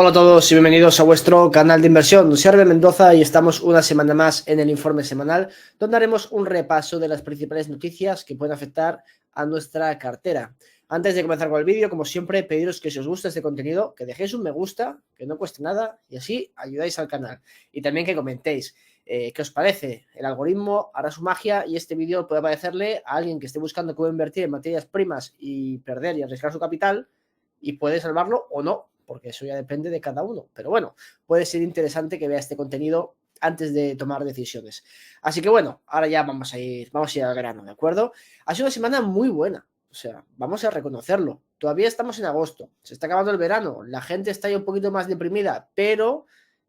Hola a todos y bienvenidos a vuestro canal de inversión. Soy Arbel Mendoza y estamos una semana más en el informe semanal, donde haremos un repaso de las principales noticias que pueden afectar a nuestra cartera. Antes de comenzar con el vídeo, como siempre, pediros que si os gusta este contenido, que dejéis un me gusta, que no cueste nada y así ayudáis al canal. Y también que comentéis qué os parece. El algoritmo hará su magia y este vídeo puede parecerle a alguien que esté buscando cómo invertir en materias primas y perder y arriesgar su capital, y puede salvarlo o no, porque eso ya depende de cada uno. Pero bueno, puede ser interesante que vea este contenido antes de tomar decisiones. Así que bueno, ahora ya vamos a ir al grano, ¿de acuerdo? Ha sido una semana muy buena, o sea, vamos a reconocerlo. Todavía estamos en agosto, se está acabando el verano, la gente está ya un poquito más deprimida, pero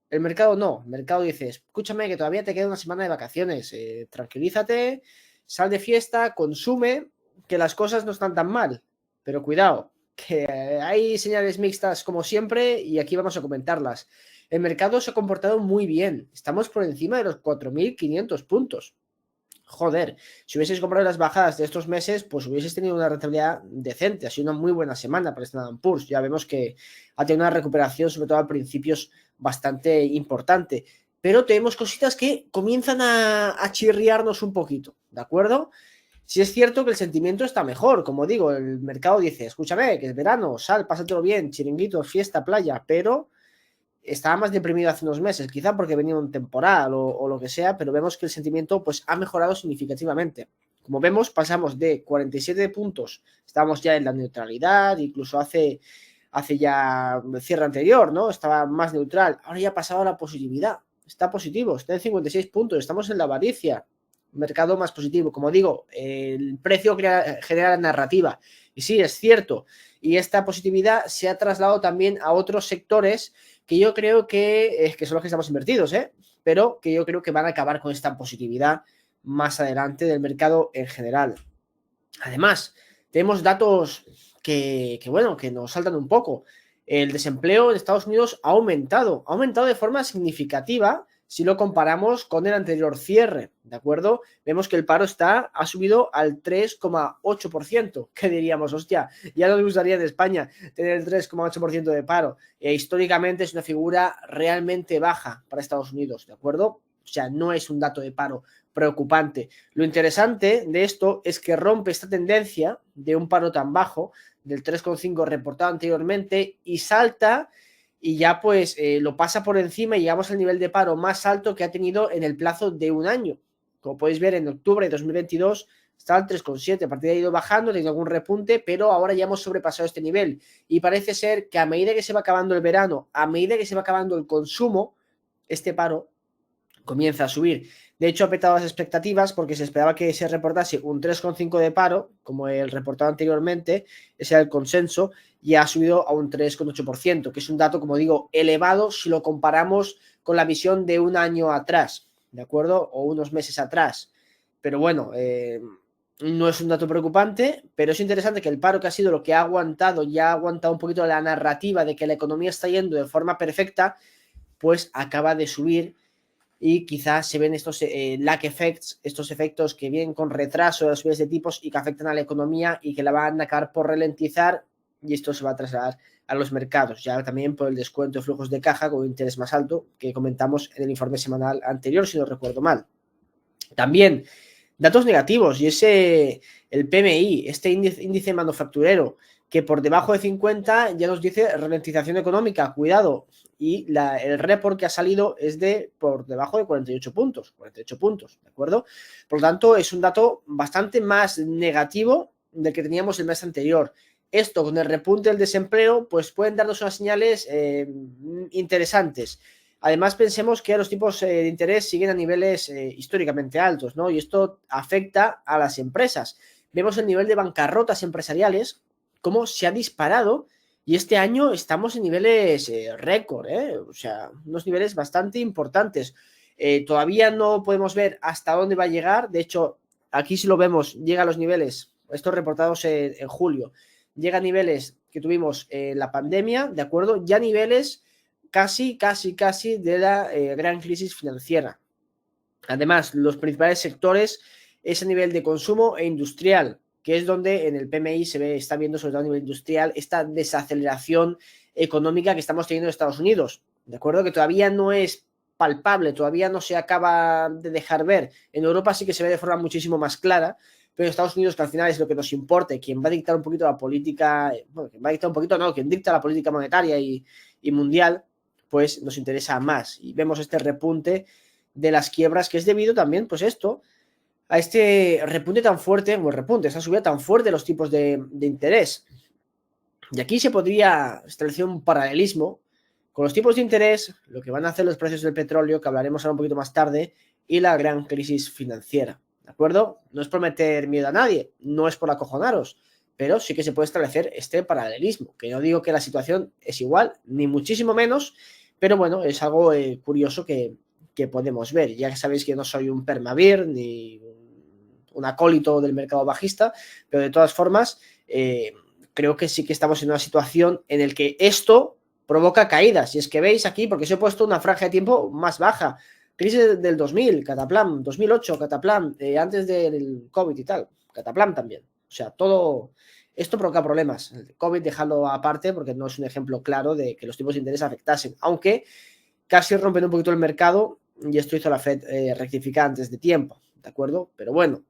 el mercado no. El mercado dice, escúchame que todavía te queda una semana de vacaciones, tranquilízate, sal de fiesta, consume, que las cosas no están tan mal. Pero cuidado, que hay señales mixtas como siempre y aquí vamos a comentarlas. El mercado se ha comportado muy bien. Estamos por encima de los 4.500 puntos. Joder, si hubieses comprado las bajadas de estos meses, pues hubieses tenido una rentabilidad decente. Ha sido una muy buena semana para Standard & Poor's. Ya vemos que ha tenido una recuperación, sobre todo a principios, bastante importante. Pero tenemos cositas que comienzan a chirriarnos un poquito, ¿de acuerdo? Si es cierto que el sentimiento está mejor, como digo, el mercado dice, escúchame, que es verano, sal, pásatelo bien, chiringuitos, fiesta, playa, pero estaba más deprimido hace unos meses, quizá porque venía un temporal o lo que sea, pero vemos que el sentimiento pues ha mejorado significativamente. Como vemos, pasamos de 47 puntos, estamos ya en la neutralidad, incluso hace ya el cierre anterior, ¿no? Estaba más neutral, ahora ya ha pasado a la positividad, está positivo, está en 56 puntos, estamos en la avaricia, mercado más positivo. Como digo, el precio genera narrativa. Y sí, es cierto. Y esta positividad se ha trasladado también a otros sectores que yo creo que son los que estamos invertidos, pero que yo creo que van a acabar con esta positividad más adelante del mercado en general. Además, tenemos datos bueno, que nos saltan un poco. El desempleo en Estados Unidos ha aumentado de forma significativa si lo comparamos con el anterior cierre, ¿de acuerdo? Vemos que el paro ha subido al 3,8%, que diríamos, hostia, ya nos gustaría en España tener el 3,8% de paro. Históricamente es una figura realmente baja para Estados Unidos, ¿de acuerdo? O sea, no es un dato de paro preocupante. Lo interesante de esto es que rompe esta tendencia de un paro tan bajo, del 3,5 reportado anteriormente, y salta y ya pues lo pasa por encima y llegamos al nivel de paro más alto que ha tenido en el plazo de un año. Como podéis ver, en octubre de 2022 estaba al 3,7, a partir de ahí ha ido bajando, ha tenido algún repunte, pero ahora ya hemos sobrepasado este nivel y parece ser que a medida que se va acabando el verano, a medida que se va acabando el consumo, este paro comienza a subir. De hecho, ha petado las expectativas porque se esperaba que se reportase un 3,5 de paro, como el reportado anteriormente, ese era el consenso, y ha subido a un 3,8%, que es un dato, como digo, elevado si lo comparamos con la visión de un año atrás, ¿de acuerdo? O unos meses atrás. Pero bueno, no es un dato preocupante, pero es interesante que el paro, que ha sido lo que ha aguantado, ya ha aguantado un poquito la narrativa de que la economía está yendo de forma perfecta, pues acaba de subir. Y quizás se ven estos lag effects, estos efectos que vienen con retraso de las subidas de tipos y que afectan a la economía y que la van a acabar por ralentizar, y esto se va a trasladar a los mercados, ya también por el descuento de flujos de caja con interés más alto que comentamos en el informe semanal anterior, si no recuerdo mal. También datos negativos, y el PMI, este índice manufacturero, que por debajo de 50 ya nos dice ralentización económica, cuidado, y el report que ha salido es por debajo de 48 puntos, ¿de acuerdo? Por lo tanto, es un dato bastante más negativo del que teníamos el mes anterior. Esto, con el repunte del desempleo, pues pueden darnos unas señales interesantes. Además, pensemos que los tipos de interés siguen a niveles históricamente altos, ¿no? Y esto afecta a las empresas. Vemos el nivel de bancarrotas empresariales, cómo se ha disparado, y este año estamos en niveles récord, o sea, unos niveles bastante importantes. Todavía no podemos ver hasta dónde va a llegar. De hecho, aquí si lo vemos, llega a los niveles, estos reportados en julio, llega a niveles que tuvimos la pandemia, ¿de acuerdo? Ya niveles casi de la gran crisis financiera. Además, los principales sectores es a nivel de consumo e industrial, que es donde en el PMI está viendo, sobre todo a nivel industrial, esta desaceleración económica que estamos teniendo en Estados Unidos, ¿de acuerdo? Que todavía no es palpable, todavía no se acaba de dejar ver. En Europa sí que se ve de forma muchísimo más clara, pero en Estados Unidos, que al final es lo que nos importa, quien va a dictar un poquito la política, bueno, quien va a dictar un poquito, no, quien dicta la política monetaria y mundial, pues nos interesa más. Y vemos este repunte de las quiebras que es debido también, pues esto, a este repunte tan fuerte, bueno, repunte, esta subida tan fuerte de los tipos de interés. Y aquí se podría establecer un paralelismo con los tipos de interés, lo que van a hacer los precios del petróleo, que hablaremos ahora un poquito más tarde, y la gran crisis financiera, ¿de acuerdo? No es por meter miedo a nadie, no es por acojonaros, pero sí que se puede establecer este paralelismo, que no digo que la situación es igual, ni muchísimo menos, pero bueno, es algo curioso que podemos ver. Ya sabéis que no soy un permavir ni un acólito del mercado bajista, pero de todas formas, creo que sí que estamos en una situación en la que esto provoca caídas. Y es que veis aquí, porque os he puesto una franja de tiempo más baja, crisis del 2000, cataplam, 2008, cataplam, antes del COVID y tal, cataplam también. O sea, todo esto provoca problemas. El COVID, dejadlo aparte, porque no es un ejemplo claro de que los tipos de interés afectasen, aunque casi rompen un poquito el mercado, y esto hizo la Fed rectificar antes de tiempo, ¿de acuerdo? Pero bueno,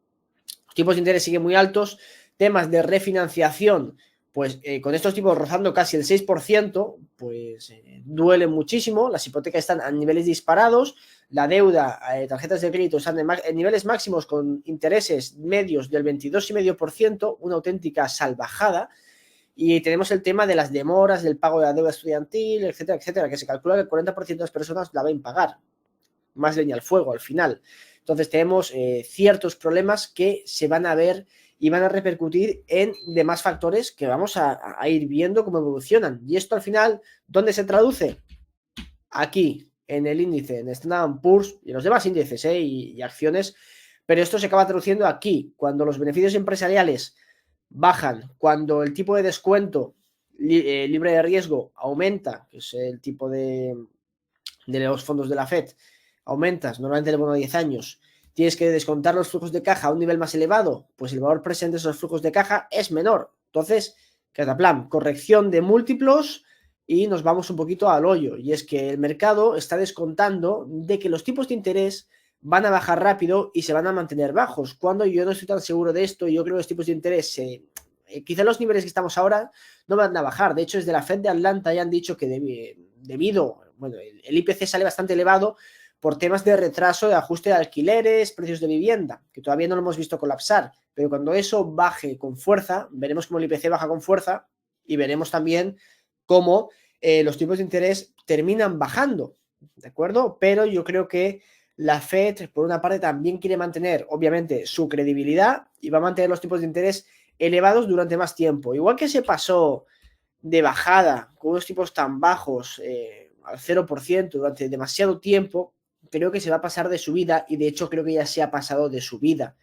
los tipos de interés siguen muy altos, temas de refinanciación, pues con estos tipos rozando casi el 6%, pues duele muchísimo, las hipotecas están a niveles disparados, la deuda, tarjetas de crédito están en niveles máximos con intereses medios del 22,5%, una auténtica salvajada, y tenemos el tema de las demoras del pago de la deuda estudiantil, etcétera, etcétera, que se calcula que el 40% de las personas la va a impagar. Más leña al fuego al final. Entonces tenemos ciertos problemas que se van a ver y van a repercutir en demás factores que vamos a ir viendo cómo evolucionan. Y esto al final, ¿dónde se traduce? Aquí, en el índice, en Standard & Poor's y en los demás índices y acciones, pero esto se acaba traduciendo aquí, cuando los beneficios empresariales bajan, cuando el tipo de descuento libre de riesgo aumenta, que es el tipo de los fondos de la FED, aumentas normalmente el bono a 10 años, tienes que descontar los flujos de caja a un nivel más elevado, pues el valor presente de esos flujos de caja es menor. Entonces, cataplam, corrección de múltiplos y nos vamos un poquito al hoyo. Y es que el mercado está descontando de que los tipos de interés van a bajar rápido y se van a mantener bajos. Cuando yo no estoy tan seguro de esto, yo creo que los tipos de interés, quizá los niveles que estamos ahora no van a bajar. De hecho, desde la Fed de Atlanta ya han dicho que debido, bueno, el IPC sale bastante elevado por temas de retraso de ajuste de alquileres, precios de vivienda, que todavía no lo hemos visto colapsar, pero cuando eso baje con fuerza, veremos cómo el IPC baja con fuerza y veremos también cómo los tipos de interés terminan bajando, ¿de acuerdo? Pero yo creo que la Fed, por una parte, también quiere mantener, obviamente, su credibilidad y va a mantener los tipos de interés elevados durante más tiempo. Igual que se pasó de bajada con unos tipos tan bajos al 0% durante demasiado tiempo, creo que se va a pasar de subida y de hecho creo que ya se ha pasado de subida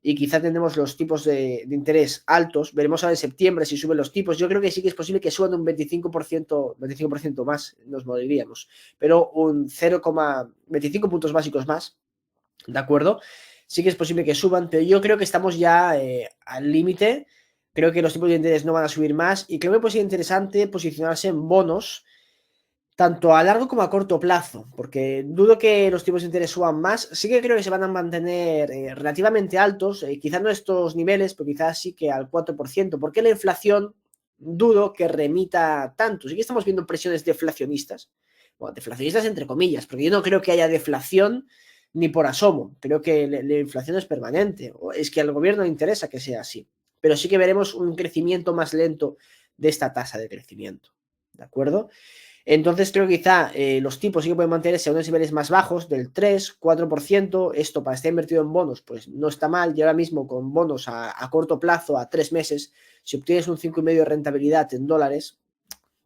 y quizá tendremos los tipos de interés altos, veremos ahora en septiembre si suben los tipos, yo creo que sí que es posible que suban un 25% más, nos moriríamos, pero un 0,25 puntos básicos más, ¿de acuerdo? Sí que es posible que suban, pero yo creo que estamos ya al límite, creo que los tipos de interés no van a subir más y creo que puede ser interesante posicionarse en bonos tanto a largo como a corto plazo, porque dudo que los tipos de interés suban más, sí que creo que se van a mantener relativamente altos, quizás no estos niveles, pero quizás sí que al 4%, porque la inflación dudo que remita tanto, sí que estamos viendo presiones deflacionistas, bueno, deflacionistas entre comillas, porque yo no creo que haya deflación ni por asomo, creo que la inflación es permanente, o es que al gobierno le interesa que sea así, pero sí que veremos un crecimiento más lento de esta tasa de crecimiento, ¿de acuerdo? Entonces creo que quizá los tipos sí que pueden mantenerse a unos niveles más bajos, del 3-4%. Esto para estar invertido en bonos, pues no está mal. Y ahora mismo con bonos a corto plazo, a 3 meses, si obtienes un 5,5% de rentabilidad en dólares,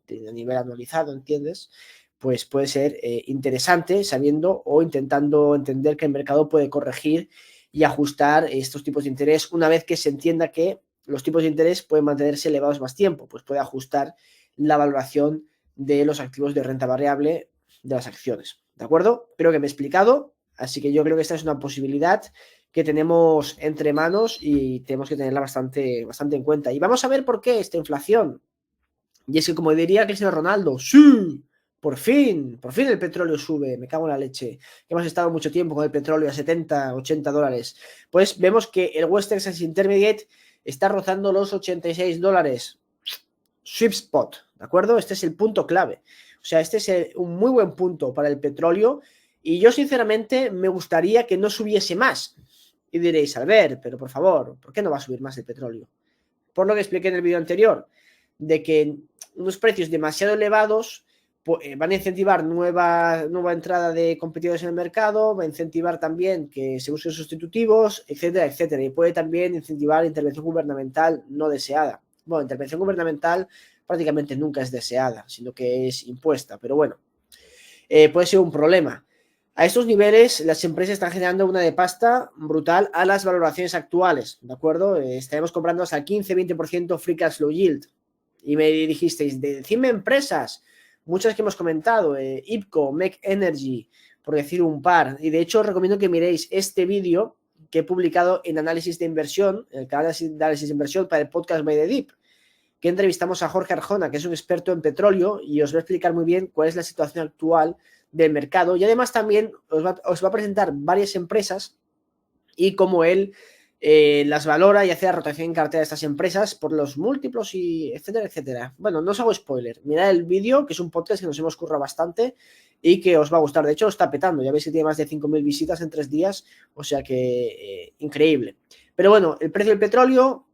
a nivel anualizado, ¿entiendes? Pues puede ser interesante sabiendo o intentando entender que el mercado puede corregir y ajustar estos tipos de interés una vez que se entienda que los tipos de interés pueden mantenerse elevados más tiempo, pues puede ajustar la valoración de los activos de renta variable de las acciones, ¿de acuerdo? Creo que me he explicado, así que yo creo que esta es una posibilidad que tenemos entre manos y tenemos que tenerla bastante en cuenta. Y vamos a ver por qué esta inflación. Y es que, como diría Cristiano Ronaldo, ¡sí! Por fin el petróleo sube, me cago en la leche. Hemos estado mucho tiempo con el petróleo a 70, 80 dólares. Pues vemos que el West Texas Intermediate está rozando los 86 dólares. Sweet spot, ¿de acuerdo? Este es el punto clave. O sea, este es un muy buen punto para el petróleo y yo sinceramente me gustaría que no subiese más. Y diréis, a ver, pero por favor, ¿por qué no va a subir más el petróleo? Por lo que expliqué en el vídeo anterior, de que unos precios demasiado elevados van a incentivar nueva entrada de competidores en el mercado, va a incentivar también que se usen sustitutivos, etcétera, etcétera. Y puede también incentivar intervención gubernamental no deseada. Bueno, intervención gubernamental prácticamente nunca es deseada, sino que es impuesta, pero bueno, puede ser un problema. A estos niveles, las empresas están generando una de pasta brutal a las valoraciones actuales, ¿de acuerdo? Estaremos comprando hasta el 15-20% free cash flow yield. Y me dijisteis, decidme empresas, muchas que hemos comentado, IPCO, MEC Energy, por decir un par. Y de hecho, os recomiendo que miréis este vídeo que he publicado en Análisis de Inversión, el canal de Análisis de Inversión para el podcast By the Deep, que entrevistamos a Jorge Arjona, que es un experto en petróleo, y os va a explicar muy bien cuál es la situación actual del mercado. Y además también os va a presentar varias empresas y cómo él las valora y hace la rotación en cartera de estas empresas por los múltiplos y etcétera, etcétera. Bueno, no os hago spoiler. Mirad el vídeo, que es un podcast que nos hemos currado bastante y que os va a gustar. De hecho, lo está petando. Ya veis que tiene más de 5.000 visitas en 3 días. O sea que increíble. Pero bueno, el precio del petróleo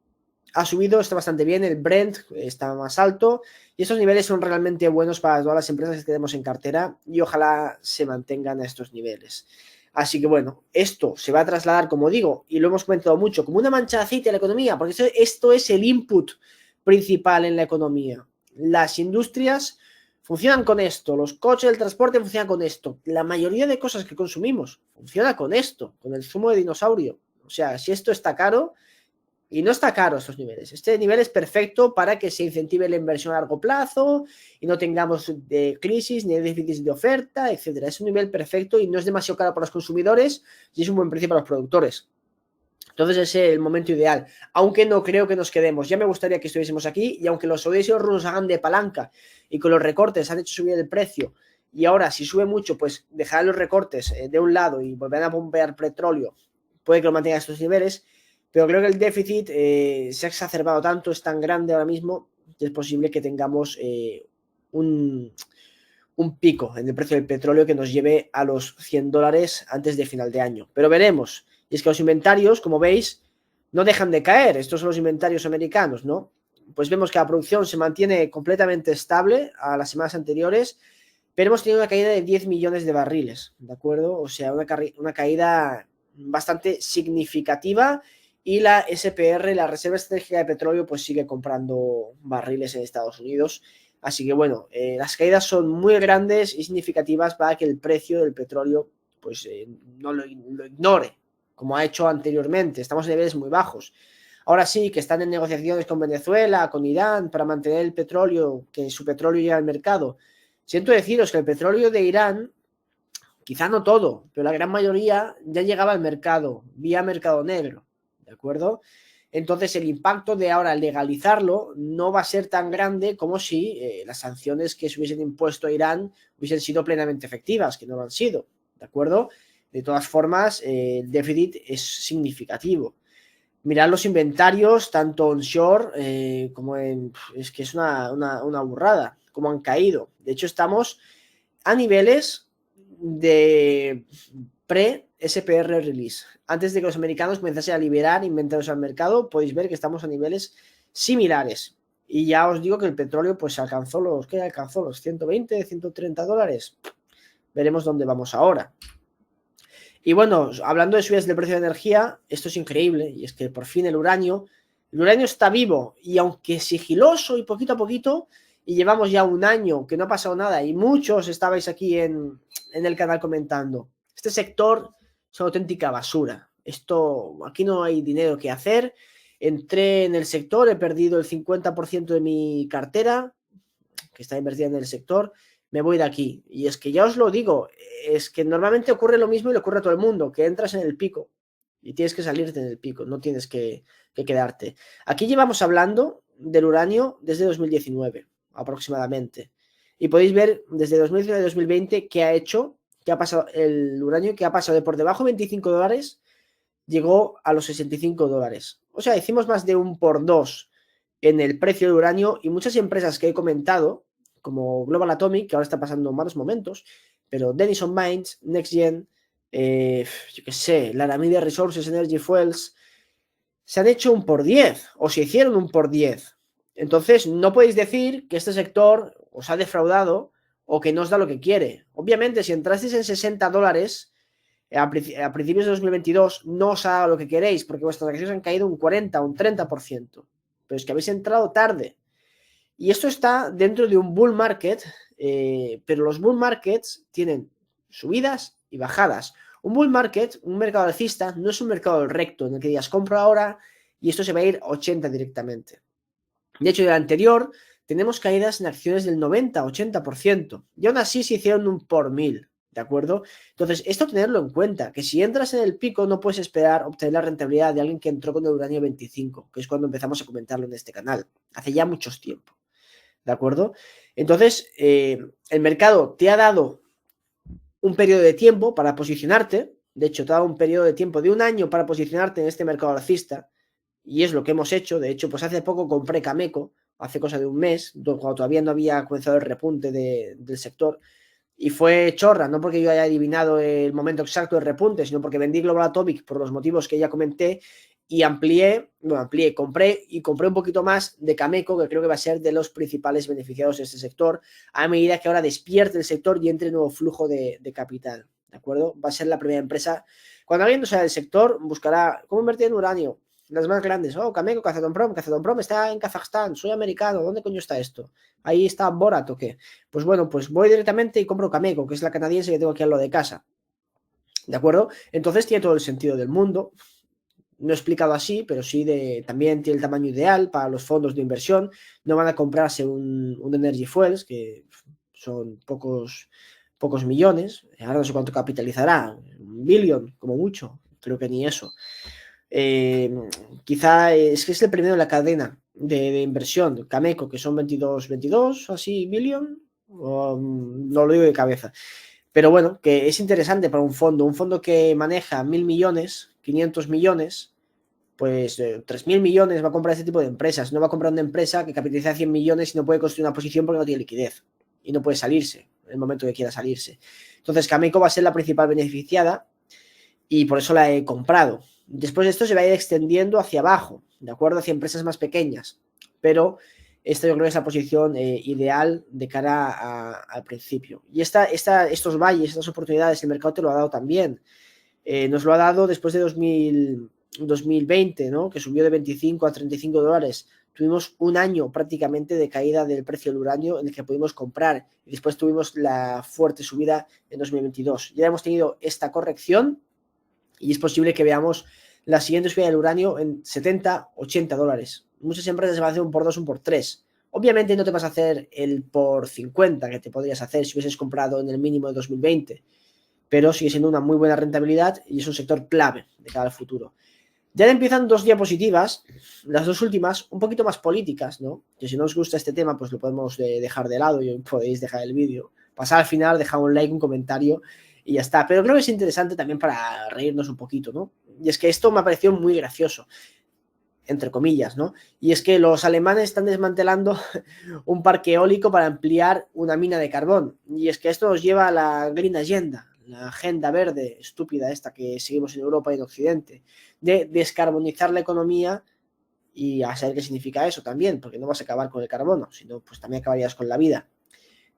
ha subido, está bastante bien, el Brent está más alto y estos niveles son realmente buenos para todas las empresas que tenemos en cartera y ojalá se mantengan a estos niveles. Así que bueno, esto se va a trasladar, como digo, y lo hemos comentado mucho, como una mancha de aceite a la economía, porque esto es el input principal en la economía. Las industrias funcionan con esto, los coches, el transporte funcionan con esto, la mayoría de cosas que consumimos funciona con esto, con el zumo de dinosaurio. O sea, si esto está caro, y no está caro estos niveles. Este nivel es perfecto para que se incentive la inversión a largo plazo y no tengamos crisis ni déficits de oferta, etcétera. Es un nivel perfecto y no es demasiado caro para los consumidores y es un buen precio para los productores. Entonces es el momento ideal, aunque no creo que nos quedemos. Ya me gustaría que estuviésemos aquí y aunque los saudíes y los rusos hagan de palanca y con los recortes han hecho subir el precio y ahora si sube mucho pues dejarán los recortes de un lado y volverán a bombear petróleo, puede que lo mantengan a estos niveles. Pero creo que el déficit se ha exacerbado tanto, es tan grande ahora mismo, que es posible que tengamos un pico en el precio del petróleo que nos lleve a los 100 dólares antes de final de año. Pero veremos. Y es que los inventarios, como veis, no dejan de caer. Estos son los inventarios americanos, ¿no? Pues vemos que la producción se mantiene completamente estable a las semanas anteriores, pero hemos tenido una caída de 10 millones de barriles, ¿de acuerdo? O sea, una caída bastante significativa. Y la SPR, la Reserva Estratégica de Petróleo, pues sigue comprando barriles en Estados Unidos. Así que bueno, las caídas son muy grandes y significativas para que el precio del petróleo pues no lo ignore, como ha hecho anteriormente. Estamos en niveles muy bajos. Ahora sí que están en negociaciones con Venezuela, con Irán, para mantener el petróleo, que su petróleo llegue al mercado. Siento deciros que el petróleo de Irán, quizá no todo, pero la gran mayoría ya llegaba al mercado, vía mercado negro. ¿De acuerdo? Entonces el impacto de ahora legalizarlo no va a ser tan grande como si las sanciones que se hubiesen impuesto a Irán hubiesen sido plenamente efectivas, que no lo han sido. ¿De acuerdo? De todas formas, el déficit es significativo. Mirad los inventarios, tanto onshore como en... Es que es una burrada, como han caído. De hecho, estamos a niveles de pre-SPR release. Antes de que los americanos comenzasen a liberar inventarios al mercado, podéis ver que estamos a niveles similares. Y ya os digo que el petróleo pues alcanzó los 120, 130 dólares. Veremos dónde vamos ahora. Y bueno, hablando de subidas del precio de energía, esto es increíble, y es que por fin el uranio está vivo, y aunque sigiloso y poquito a poquito, y llevamos ya un año que no ha pasado nada, y muchos estabais aquí en el canal comentando, este sector es una auténtica basura, aquí no hay dinero que hacer, entré en el sector, he perdido el 50% de mi cartera, que está invertida en el sector, me voy de aquí. Y es que ya os lo digo, es que normalmente ocurre lo mismo y le ocurre a todo el mundo, que entras en el pico y tienes que salirte en el pico, no tienes que quedarte. Aquí llevamos hablando del uranio desde 2019, aproximadamente. Y podéis ver desde 2019 a 2020 qué ha hecho, qué ha pasado el uranio, que ha pasado de por debajo de $25, llegó a los $65. O sea, hicimos más de un por dos en el precio del uranio, y muchas empresas que he comentado, como Global Atomic, que ahora está pasando malos momentos, pero Denison Mines, NextGen, yo qué sé, Laramide Resources, Energy Fuels, se han hecho un por 10 o se hicieron un por 10. Entonces, no podéis decir que este sector os ha defraudado o que no os da lo que quiere. Obviamente, si entrasteis en $60 a principios de 2022, no os ha dado lo que queréis, porque vuestras acciones han caído un 40, un 30%. Pero es que habéis entrado tarde. Y esto está dentro de un bull market, pero los bull markets tienen subidas y bajadas. Un bull market, un mercado alcista, no es un mercado recto en el que digas compro ahora y esto se va a ir a 80 directamente. De hecho, del anterior tenemos caídas en acciones del 90-80% y aún así se hicieron un por 1000, ¿de acuerdo? Entonces, esto tenerlo en cuenta, que si entras en el pico no puedes esperar obtener la rentabilidad de alguien que entró con el uranio 25, que es cuando empezamos a comentarlo en este canal, hace ya mucho tiempo, ¿de acuerdo? Entonces, el mercado te ha dado un periodo de tiempo para posicionarte, de hecho te ha dado un periodo de tiempo de un año para posicionarte en este mercado alcista, y es lo que hemos hecho. De hecho, pues hace poco compré Cameco, hace cosa de un mes, cuando todavía no había comenzado el repunte del sector, y fue chorra, no porque yo haya adivinado el momento exacto del repunte, sino porque vendí Global Atomic por los motivos que ya comenté y compré un poquito más de Cameco, que creo que va a ser de los principales beneficiados de este sector, a medida que ahora despierte el sector y entre nuevo flujo de capital, ¿de acuerdo? Va a ser la primera empresa. Cuando alguien no sea del sector, buscará cómo invertir en uranio. Las más grandes, Cameco, Kazatomprom está en Kazajstán, soy americano, ¿dónde coño está esto? Ahí está Borat o qué. Pues bueno, pues voy directamente y compro Cameco, que es la canadiense que tengo aquí al lado de casa, ¿de acuerdo? Entonces tiene todo el sentido del mundo. No he explicado así, pero sí también tiene el tamaño ideal para los fondos de inversión. No van a comprarse un Energy Fuels, que son pocos millones. Ahora no sé cuánto capitalizará, un billón como mucho, creo que ni eso. Quizá es que es el primero en la cadena de inversión, Cameco, que son 22 así, billion, no lo digo de cabeza. Pero bueno, que es interesante para un fondo que maneja 1.000 millones, 500 millones, pues 3.000 millones va a comprar este tipo de empresas. No va a comprar una empresa que capitaliza 100 millones y no puede construir una posición porque no tiene liquidez y no puede salirse en el momento que quiera salirse. Entonces, Cameco va a ser la principal beneficiada y por eso la he comprado. Después de esto se va a ir extendiendo hacia abajo, ¿de acuerdo? Hacia empresas más pequeñas. Pero esta yo creo que es la posición ideal de cara al principio. Y estos valles, estas oportunidades, el mercado te lo ha dado también. Nos lo ha dado después de 2020, ¿no? Que subió de 25 a $35. Tuvimos un año prácticamente de caída del precio del uranio en el que pudimos comprar. Y después tuvimos la fuerte subida en 2022. Ya hemos tenido esta corrección y es posible que veamos la siguiente subida del uranio en $70-80. Muchas empresas se van a hacer un por 2, un por 3. Obviamente no te vas a hacer el por 50 que te podrías hacer si hubieses comprado en el mínimo de 2020, pero sigue siendo una muy buena rentabilidad y es un sector clave de cara al futuro. Ya empiezan dos diapositivas, las dos últimas, un poquito más políticas, ¿no? Que si no os gusta este tema, pues lo podemos dejar de lado y podéis dejar el vídeo. Pasar al final, dejar un like, un comentario y ya está. Pero creo que es interesante también para reírnos un poquito, ¿no? Y es que esto me ha parecido muy gracioso, entre comillas, ¿no? Y es que los alemanes están desmantelando un parque eólico para ampliar una mina de carbón. Y es que esto nos lleva a la Green Agenda, la agenda verde estúpida esta que seguimos en Europa y en Occidente, de descarbonizar la economía y a saber qué significa eso también, porque no vas a acabar con el carbono, sino pues también acabarías con la vida.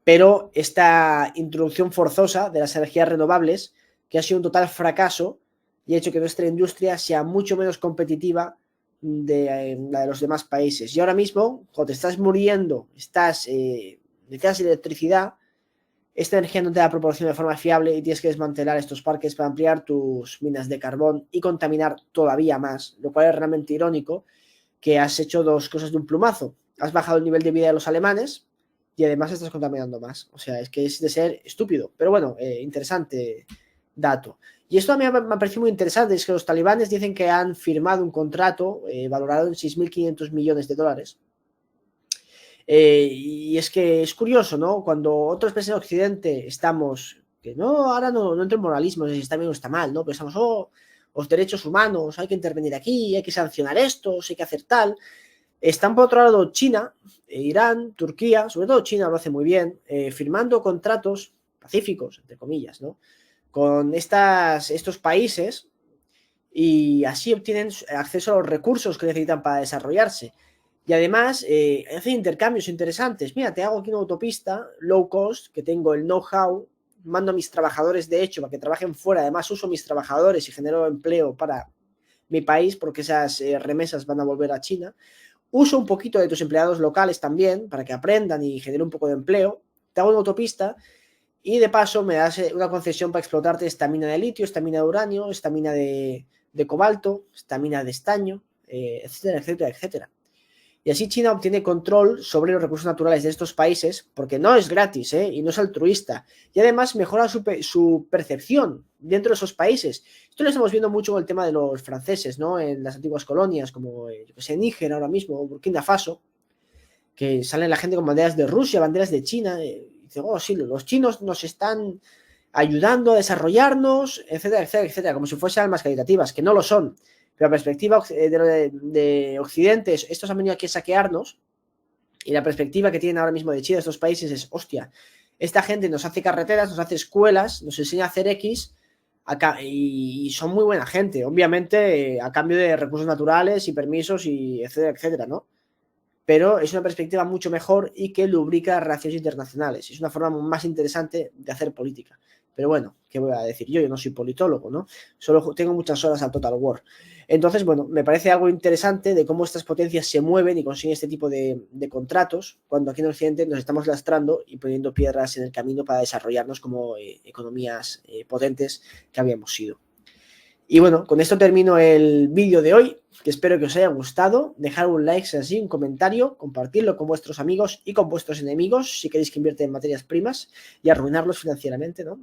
Pero esta introducción forzosa de las energías renovables, que ha sido un total fracaso y ha hecho que nuestra industria sea mucho menos competitiva de la de los demás países. Y ahora mismo, cuando te estás muriendo, necesitas electricidad, esta energía no te da proporción de forma fiable y tienes que desmantelar estos parques para ampliar tus minas de carbón y contaminar todavía más, lo cual es realmente irónico, que has hecho dos cosas de un plumazo. Has bajado el nivel de vida de los alemanes y además estás contaminando más. O sea, es que es de ser estúpido. Pero bueno, interesante dato. Y esto a mí me ha parecido muy interesante, es que los talibanes dicen que han firmado un contrato valorado en $6.500 millones Y es que es curioso, ¿no? Cuando otros países en Occidente estamos, que no, ahora no entro en moralismo, si está bien o está mal, ¿no? Pensamos, oh, los derechos humanos, hay que intervenir aquí, hay que sancionar esto, hay que hacer tal. Están por otro lado China, Irán, Turquía, sobre todo China lo hace muy bien, firmando contratos pacíficos, entre comillas, ¿no? Con estos países y así obtienen acceso a los recursos que necesitan para desarrollarse. Y además hacen intercambios interesantes. Mira, te hago aquí una autopista low cost, que tengo el know-how, mando a mis trabajadores de hecho para que trabajen fuera, además uso mis trabajadores y genero empleo para mi país porque esas remesas van a volver a China. Uso un poquito de tus empleados locales también para que aprendan y genere un poco de empleo. Te hago una autopista y de paso me das una concesión para explotarte esta mina de litio, esta mina de uranio, esta mina de cobalto, esta mina de estaño, etcétera, etcétera, etcétera. Y así China obtiene control sobre los recursos naturales de estos países porque no es gratis y no es altruista. Y además mejora su percepción dentro de esos países. Esto lo estamos viendo mucho con el tema de los franceses, ¿no? En las antiguas colonias, como yo que sé, Níger ahora mismo, o Burkina Faso, que sale la gente con banderas de Rusia, banderas de China. Y dice, oh, sí, los chinos nos están ayudando a desarrollarnos, etcétera, etcétera, etcétera, como si fuesen almas caritativas, que no lo son. Pero la perspectiva de Occidente, estos han venido aquí a saquearnos, y la perspectiva que tienen ahora mismo de China, estos países, es, hostia, esta gente nos hace carreteras, nos hace escuelas, nos enseña a hacer X, y son muy buena gente, obviamente, a cambio de recursos naturales y permisos, y etcétera, etcétera, ¿no? Pero es una perspectiva mucho mejor y que lubrica las relaciones internacionales. Es una forma más interesante de hacer política. Pero bueno, ¿qué voy a decir yo? Yo no soy politólogo, ¿no? Solo tengo muchas horas al Total War. Entonces, bueno, me parece algo interesante de cómo estas potencias se mueven y consiguen este tipo de contratos, cuando aquí en Occidente nos estamos lastrando y poniendo piedras en el camino para desarrollarnos como economías potentes que habíamos sido. Y bueno, con esto termino el vídeo de hoy, que espero que os haya gustado. Dejar un like si así, un comentario, compartirlo con vuestros amigos y con vuestros enemigos si queréis que invierta en materias primas y arruinarlos financieramente, ¿no?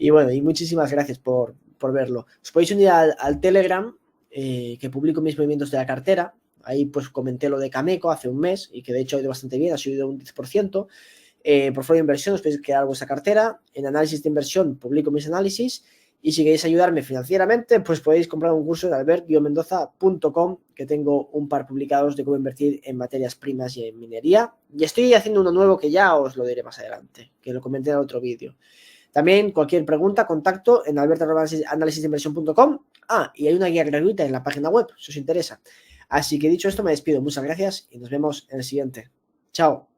Y bueno, y muchísimas gracias por verlo. Os podéis unir al Telegram, que publico mis movimientos de la cartera. Ahí pues comenté lo de Cameco hace un mes y que de hecho ha ido bastante bien, ha subido un 10%. Portfolio de inversión, os podéis crear vuestra cartera. En análisis de inversión publico mis análisis. Y si queréis ayudarme financieramente, pues podéis comprar un curso en albert-mendoza.com, que tengo un par publicados de cómo invertir en materias primas y en minería. Y estoy haciendo uno nuevo que ya os lo diré más adelante, que lo comenté en otro vídeo. También cualquier pregunta, contacto en albert-analisisdeinversión.com. Y hay una guía gratuita en la página web, si os interesa. Así que dicho esto, me despido. Muchas gracias y nos vemos en el siguiente. Chao.